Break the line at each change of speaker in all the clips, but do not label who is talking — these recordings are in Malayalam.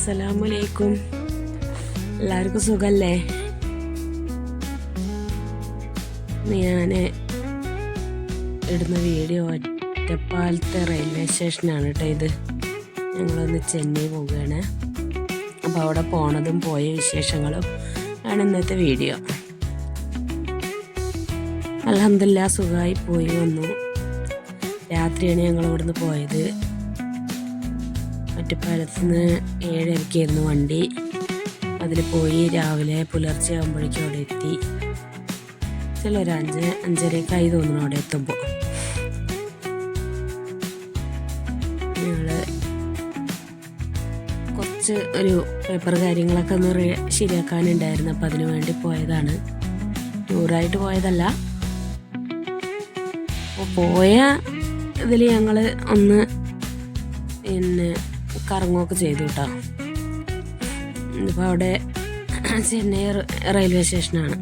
അസ്സലാമലൈക്കും. എല്ലാവർക്കും സുഖല്ലേ? ഞാൻ ഇടുന്ന വീഡിയോ ഒറ്റപ്പാലത്തെ റെയിൽവേ സ്റ്റേഷനാണ് കേട്ടോ. ഇത് ഞങ്ങളൊന്ന് ചെന്നൈ പോവുകയാണ്. അപ്പോൾ അവിടെ പോണതും പോയ വിശേഷങ്ങളും ആണ് ഇന്നത്തെ വീഡിയോ. അൽഹംദുലില്ലാഹ് സുഖമായി പോയി വന്നു. രാത്രിയാണ് ഞങ്ങൾ ഇവിടുന്ന് പോയത്. ഒറ്റപ്പാലത്ത് നിന്ന് 7:30 വണ്ടി. അതിൽ പോയി രാവിലെ പുലർച്ചെ ആകുമ്പോഴേക്കും അവിടെ എത്തി. ചിലൊരു 5:30 തോന്നുന്നു അവിടെ എത്തുമ്പോൾ. ഞങ്ങൾ കുറച്ച് ഒരു പേപ്പർ കാര്യങ്ങളൊക്കെ ഒന്ന് ശരിയാക്കാനുണ്ടായിരുന്നു. അപ്പം അതിനു വേണ്ടി പോയതാണ്. ടൂറായിട്ട് പോയതല്ല. അപ്പോൾ പോയ ഇതിൽ ഞങ്ങൾ ഒന്ന് കറങ്ങുകയൊക്കെ ചെയ്തു കേട്ടോ. ഇപ്പോൾ അവിടെ ചെന്നൈ റെയിൽവേ സ്റ്റേഷനാണ്.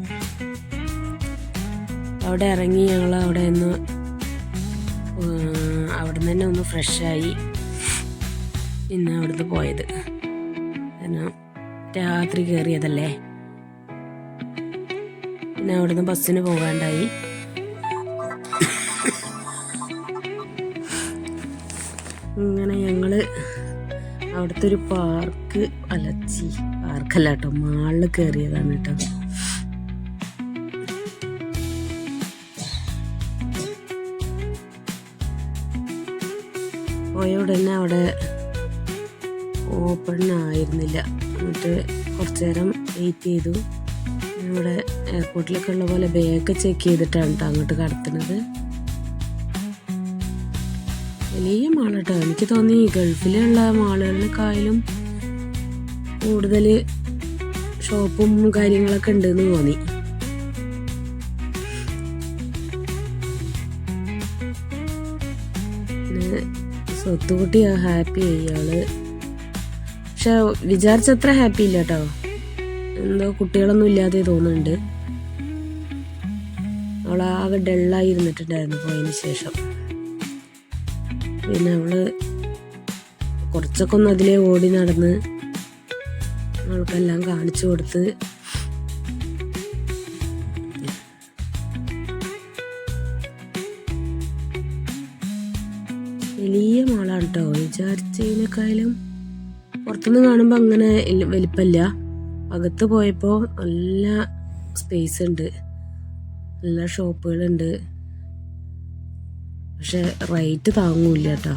അവിടെ ഇറങ്ങി ഞങ്ങൾ അവിടെ നിന്ന് തന്നെ ഒന്ന് ഫ്രഷായി പിന്നെ അവിടുന്ന് പോയത്. കാരണം രാത്രി കയറിയതല്ലേ. പിന്നെ അവിടുന്ന് ബസ്സിന് പോകാണ്ടായി. ഇങ്ങനെ ഞങ്ങൾ അവിടുത്തെ ഒരു പാർക്കല്ല കേട്ടോ, മാളിൽ കയറിയതാണ് കേട്ടോ. പോയ ഉടനെ അവിടെ ഓപ്പൺ ആയിരുന്നില്ല. എന്നിട്ട് കുറച്ചു നേരം വെയിറ്റ് ചെയ്തു. ഇവിടെ എയർപോർട്ടിലൊക്കെ ഉള്ള പോലെ ബാഗ് ചെക്ക് ചെയ്തിട്ടാണ് കേട്ടോ അങ്ങോട്ട് കടത്തുന്നത്. വലിയ മാളാട്ടോ. എനിക്ക് തോന്നി ഗൾഫിലുള്ള മാളുകളിലേക്കായാലും കൂടുതൽ ഷോപ്പും കാര്യങ്ങളൊക്കെ ഉണ്ടെന്ന് തോന്നി. പിന്നെ സ്വത്തുകുട്ടി ഹാപ്പി ആയി ആള്. പക്ഷെ വിചാരിച്ചത്ര ഹാപ്പി ഇല്ല കേട്ടോ. എന്തോ കുട്ടികളൊന്നും ഇല്ലാതെ തോന്നുന്നുണ്ട്. അവളാകെ ഡള്ളായി ഇരുന്നിട്ടുണ്ടായിരുന്നു പോയതിന് ശേഷം. പിന്നെ അവള് കുറച്ചൊക്കെ ഒന്ന് അതിലേ ഓടി നടന്ന് അവൾക്കെല്ലാം കാണിച്ചു കൊടുത്ത്. വലിയ മാളാണ് കേട്ടോ. വിചാരിച്ചതിനേക്കാളും പുറത്തുനിന്ന് കാണുമ്പോൾ അങ്ങനെ വലിപ്പമില്ല. അകത്ത് പോയപ്പോൾ നല്ല സ്പേസ് ഉണ്ട്, നല്ല ഷോപ്പുകളുണ്ട്. പക്ഷെ റേറ്റ് താങ്ങൂല്ല കേട്ടോ.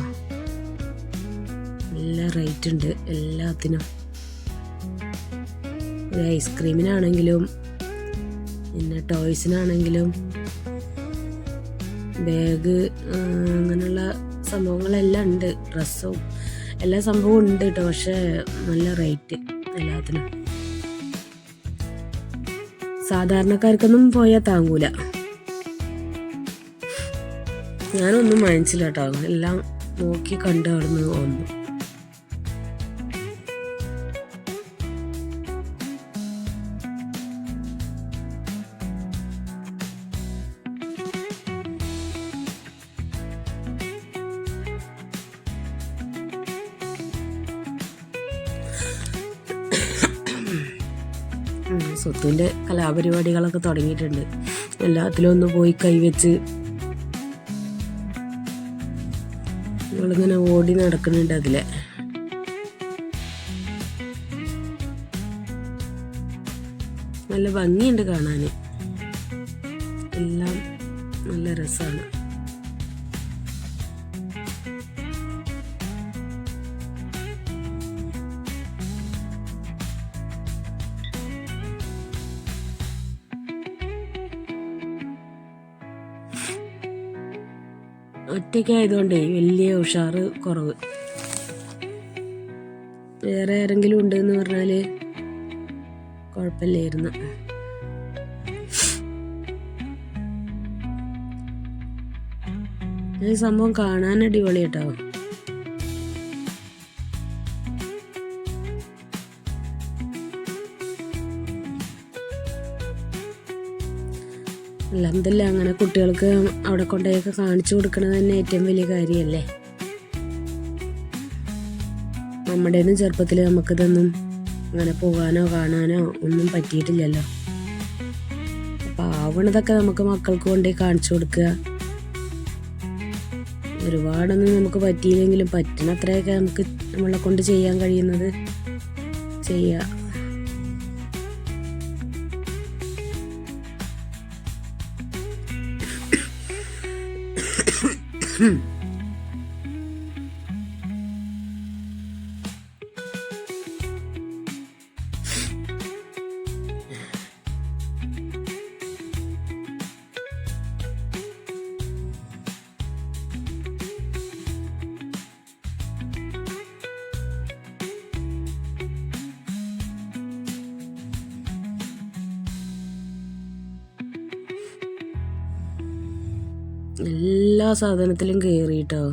നല്ല റേറ്റ് ഉണ്ട് എല്ലാത്തിനും. ഐസ്ക്രീമിനാണെങ്കിലും പിന്നെ ടോയ്സിനാണെങ്കിലും ബാഗ് അങ്ങനെയുള്ള സംഭവങ്ങളെല്ലാം ഉണ്ട്. ഡ്രസ്സും എല്ലാ സംഭവവും ഉണ്ട് കേട്ടോ. പക്ഷെ നല്ല റേറ്റ് എല്ലാത്തിനും. സാധാരണക്കാർക്കൊന്നും പോയാൽ താങ്ങൂല. ഞാനൊന്നും വാങ്ങിച്ചില്ല കേട്ടോ. എല്ലാം നോക്കി കണ്ട് അവിടുന്ന് വന്നു. സ്വത്തുവിൻ്റെ കലാപരിപാടികളൊക്കെ തുടങ്ങിയിട്ടുണ്ട്. എല്ലാത്തിലും ഒന്ന് പോയി കൈവച്ച് ഞങ്ങളിങ്ങനെ ഓടി നടക്കുന്നുണ്ട്. അതിലെ നല്ല ഭംഗിയുണ്ട് കാണാൻ. എല്ലാം നല്ല രസമാണ്. ഒറ്റയ്ക്കായതുകൊണ്ടേ വലിയ ഉഷാറ് കുറവ്. വേറെ ആരെങ്കിലും ഉണ്ടെന്ന് പറഞ്ഞാല് കുഴപ്പമില്ലായിരുന്നു. ഈ സംഭവം കാണാൻ അടിപൊളി കേട്ടോ. അൽഹംദുലില്ലാഹ് അങ്ങനെ കുട്ടികൾക്ക് അവിടെ കൊണ്ടുപോയൊക്കെ കാണിച്ചു കൊടുക്കണത് തന്നെ ഏറ്റവും വലിയ കാര്യമല്ലേ. നമ്മുടേന്നും ചെറുപ്പത്തിൽ നമുക്കിതൊന്നും അങ്ങനെ പോകാനോ കാണാനോ ഒന്നും പറ്റിയിട്ടില്ലല്ലോ. അപ്പം ആവണതൊക്കെ നമുക്ക് മക്കൾക്ക് കൊണ്ടേ കാണിച്ചു കൊടുക്കുക. ഒരുപാടൊന്നും നമുക്ക് പറ്റിയില്ലെങ്കിലും പറ്റുന്നത്രയൊക്കെ നമുക്ക് നമ്മളെ കൊണ്ട് ചെയ്യാൻ കഴിയുന്നത് ചെയ്യുക. എല്ലാ സാധനത്തിലും കയറിട്ടോ.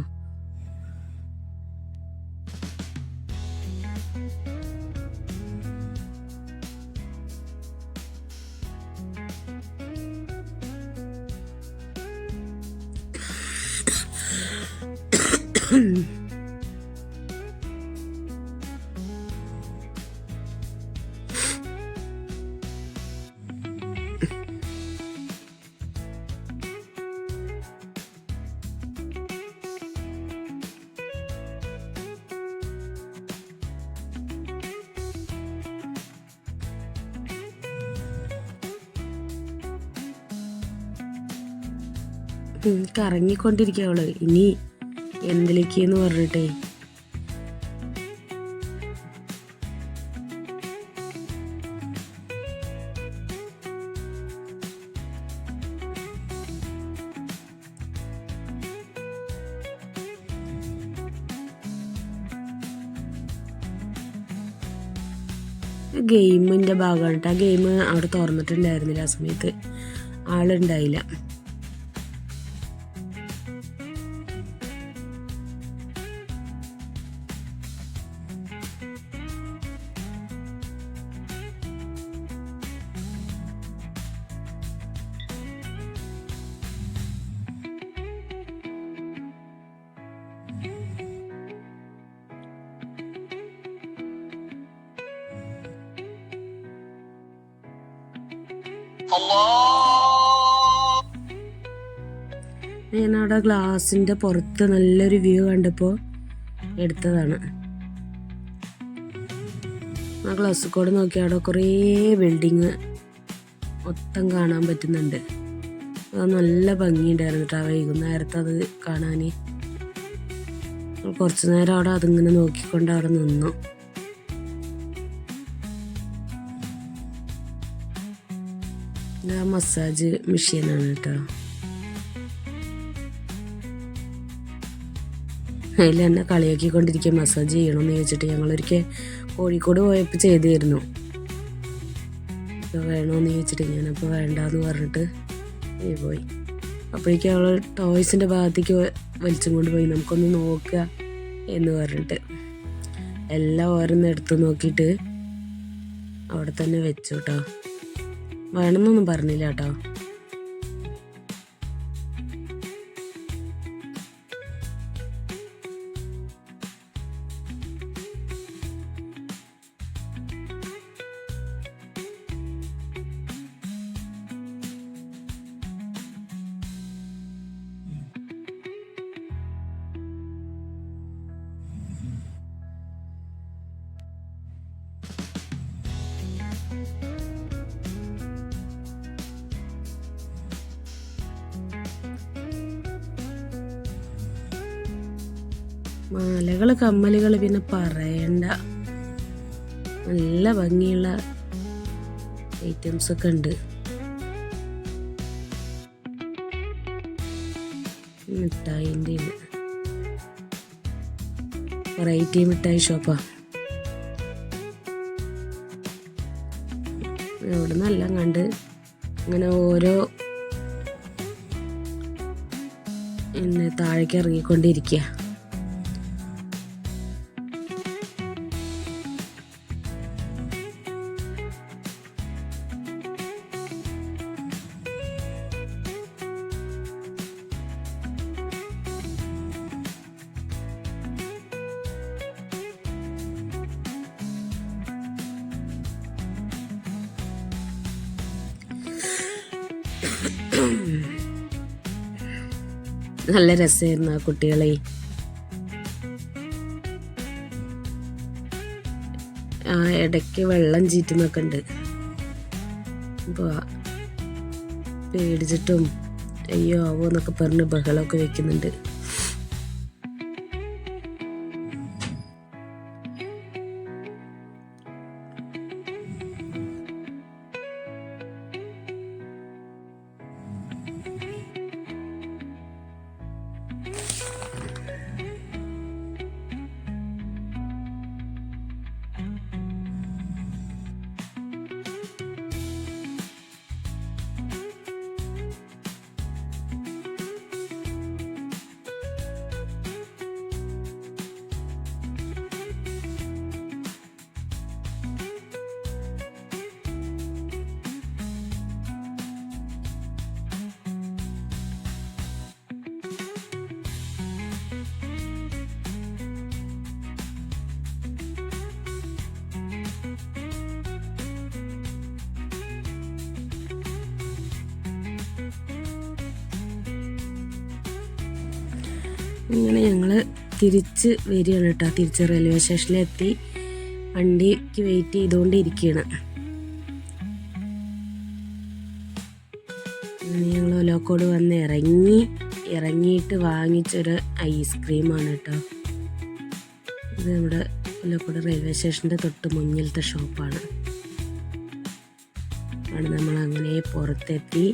കറങ്ങിക്കൊണ്ടിരിക്കുക അവള് ഇനി എന്തിലേക്കെന്ന് പറഞ്ഞിട്ടേ. ഗെയിമിൻ്റെ ഭാഗമാണ് കേട്ടോ. ആ ഗെയിം അവിടെ തുറന്നിട്ടുണ്ടായിരുന്നില്ല, ആ സമയത്ത് ആളുണ്ടായില്ല. ഞാനവിടെ ഗ്ലാസിൻ്റെ പുറത്ത് നല്ലൊരു വ്യൂ കണ്ടപ്പോൾ എടുത്തതാണ്. ആ ഗ്ലാസ് കൂടെ നോക്കി അവിടെ കുറേ ബിൽഡിങ് മൊത്തം കാണാൻ പറ്റുന്നുണ്ട്. അത് നല്ല ഭംഗിയുണ്ടായിരുന്നു കേട്ടോ വൈകുന്നേരത്ത് അത് കാണാൻ. കുറച്ച് നേരം അവിടെ അതിങ്ങനെ നോക്കിക്കൊണ്ട് അവിടെ നിന്നു. മസാജ് മെഷീനാണ് കേട്ടോ. അതിൽ എന്നെ കളിയാക്കിക്കൊണ്ടിരിക്കുക മസാജ് ചെയ്യണമെന്ന് ചോദിച്ചിട്ട്. ഞങ്ങളൊരിക്കൽ കോഴിക്കോട് പോയപ്പോൾ ചെയ്തിരുന്നു. ഇപ്പോൾ വേണമെന്ന് ചോദിച്ചിട്ട് ഞാനപ്പോൾ വേണ്ടാന്ന് പറഞ്ഞിട്ട് പോയി. അപ്പോഴേക്കും അവൾ ടോയ്സിൻ്റെ ഭാഗത്തേക്ക് വലിച്ചും കൊണ്ട് പോയി, നമുക്കൊന്ന് നോക്കുക എന്ന് പറഞ്ഞിട്ട് എല്ലാം ഓരോന്ന് എടുത്ത് നോക്കിയിട്ട് അവിടെ തന്നെ വെച്ചു കേട്ടോ. വേണമെന്നൊന്നും പറഞ്ഞില്ല കേട്ടോ. മാലകൾ കമ്മലുകൾ പിന്നെ പറയണ്ട, നല്ല ഭംഗിയുള്ള ഐറ്റംസ് ഒക്കെ ഉണ്ട്. മിഠായിൻ്റെ വെറൈറ്റി മിഠായി ഷോപ്പാ. അവിടെ നല്ല കണ്ട് അങ്ങനെ ഓരോ താഴേക്ക് ഇറങ്ങിക്കൊണ്ടിരിക്കുക. നല്ല രസമായിരുന്നു ആ കുട്ടികളെ. ആ ഇടയ്ക്ക് വെള്ളം ചീറ്റുന്നൊക്കെ ഉണ്ട്. അപ്പോൾ പേടിച്ചിട്ടും അയ്യോ ആവോ എന്നൊക്കെ പറഞ്ഞ് ബഹളമൊക്കെ വെക്കുന്നുണ്ട്. ഇങ്ങനെ ഞങ്ങൾ തിരിച്ച് വരികയാണ് കേട്ടോ. തിരിച്ച് റെയിൽവേ സ്റ്റേഷനിലെത്തി വണ്ടിക്ക് വെയിറ്റ് ചെയ്തുകൊണ്ടിരിക്കുകയാണ്. ഞങ്ങൾ ഒലോക്കോട് വന്ന് ഇറങ്ങിയിട്ട് വാങ്ങിച്ചൊരു ഐസ്ക്രീമാണ് കേട്ടോ. ഇത് നമ്മുടെ ഒലോക്കോട് റെയിൽവേ സ്റ്റേഷൻ്റെ തൊട്ട് മുന്നിലത്തെ ഷോപ്പാണ്. അവിടെ നമ്മൾ അങ്ങനെ പുറത്തെത്തി.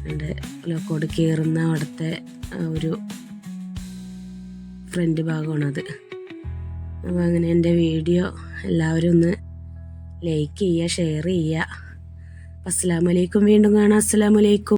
നമ്മുടെ ഒലോക്കോട് കയറുന്ന അവിടുത്തെ ഒരു ഫ്രണ്ട് ഭാഗമാണത്. അപ്പോൾ അങ്ങനെ എൻ്റെ വീഡിയോ എല്ലാവരും ഒന്ന് ലൈക്ക് ചെയ്യുക, ഷെയർ ചെയ്യുക. അസ്സലാമു അലൈക്കും. വീണ്ടും കാണാം. അസ്സലാമു അലൈക്കും.